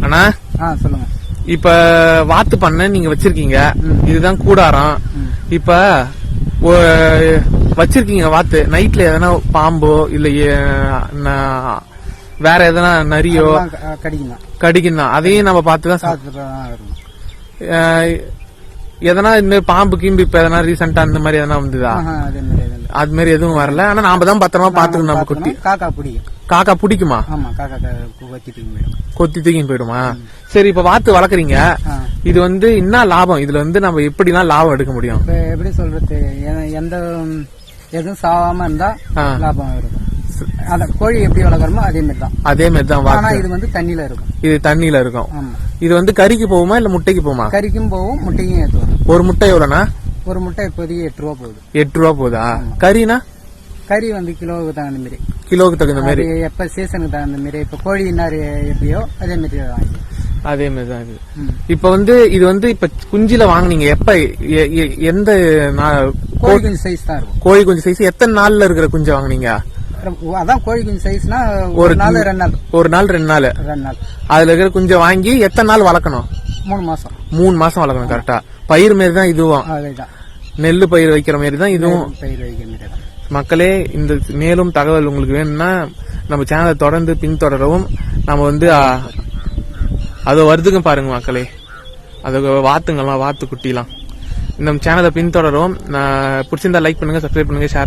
அண்ணா சொல்லுங்க. இப்ப வாத்து பண்ண நீங்க வச்சிருக்கீங்க, இதுதான் கூடாரம். இப்ப வச்சிருக்கீங்க வாத்து, நைட்ல எதனா பாம்போ இல்ல வேற எதனா நரியோ கடிக்குன்னா அதையும் நம்ம பார்த்துதான் எதனா இந்த மாதிரி பாம்பு கீம்பு இப்ப எதனா ரீசெண்டா அந்த மாதிரி எதனா வந்ததா? அது மாதிரி எதுவும் வரல. ஆனா நாம தான் பத்திரமா பாத்துக்கணும். நம்ம குட்டி காக்கா பிடிக்குமா? கொத்தி தூக்கின்னு போயிடுமா? சரி, இப்ப வாத்து வளர்க்குறீங்க, இது வந்து என்ன லாபம்? இதுல வந்து நம்ம எப்படிலாம் லாபம் எடுக்க முடியும்? எப்படி சொல்றது, எந்த எதுவும் சாவாம இருந்தா லாபம் இருக்கும். கோழி எப்படி வளர்க்கறோமோ அதே மாதிரி தான். ஆனா இது வந்து தண்ணியில இருக்கும். இது தண்ணியில இருக்கும். இது வந்து கறிக்கு போகுமா இல்ல முட்டைக்கு போகுமா? கறிக்கும் போகும், முட்டைக்கும் ஏற்றுவோம். ஒரு முட்டை எவ்வளவுனா? ஒரு முட்டை இப்போதைக்கு 8 ரூபா போகுது. 8 ரூபா போகுதா? கறினா? கறி வந்து கிலோவுக்கு தகுந்த மாதிரி. கிலோவுக்கு தகுந்த மாதிரி. எப்ப சீசனுக்கு தகுந்த மாதிரி. இப்ப கோழி இன்னாரு எப்படியோ அதே மாதிரி அதே மாதிரிதான் இது. இப்ப வந்து இது வந்து இப்ப குஞ்சில வாங்குனீங்க எப்ப, எந்த கோழி குஞ்சு சைஸ் தான் இருக்கும். கோழி குஞ்சு சைஸ் எத்தனை நாள்ல இருக்கிற குஞ்சு வாங்குனீங்க? அதான் கோழி குஞ்சு சைஸ்னா ஒரு நாள் 2 நாள். ஒரு நாள் 2 நாள். அதுல இருக்கிற குஞ்ச வாங்கி எத்தனை நாள் வளர்க்கணும்? 3 மாசம். 3 மாசம் வளர்க்கணும். கரெக்டா. பயிர் மாரி தான் இதுவும். நெல்லு பயிர் வைக்கிற மாதிரி தான் இதுவும். பயிர் வைக்கிற மாதிரி தான். மக்களே, இந்த மேலும் தகவல் உங்களுக்கு வேணும்னா நம்ம சேனலை தொடர்ந்து பின்தொடரவும். நம்ம வந்து அது வருதுங்க பாருங்க மக்களே, அது வாத்துங்கலாம், வாத்து குட்டிலாம். இந்த சேனலை பின்தொடரவும். பிடிச்சிருந்தா லைக் பண்ணுங்க, சப்ஸ்கிரைப் பண்ணுங்க, ஷேர்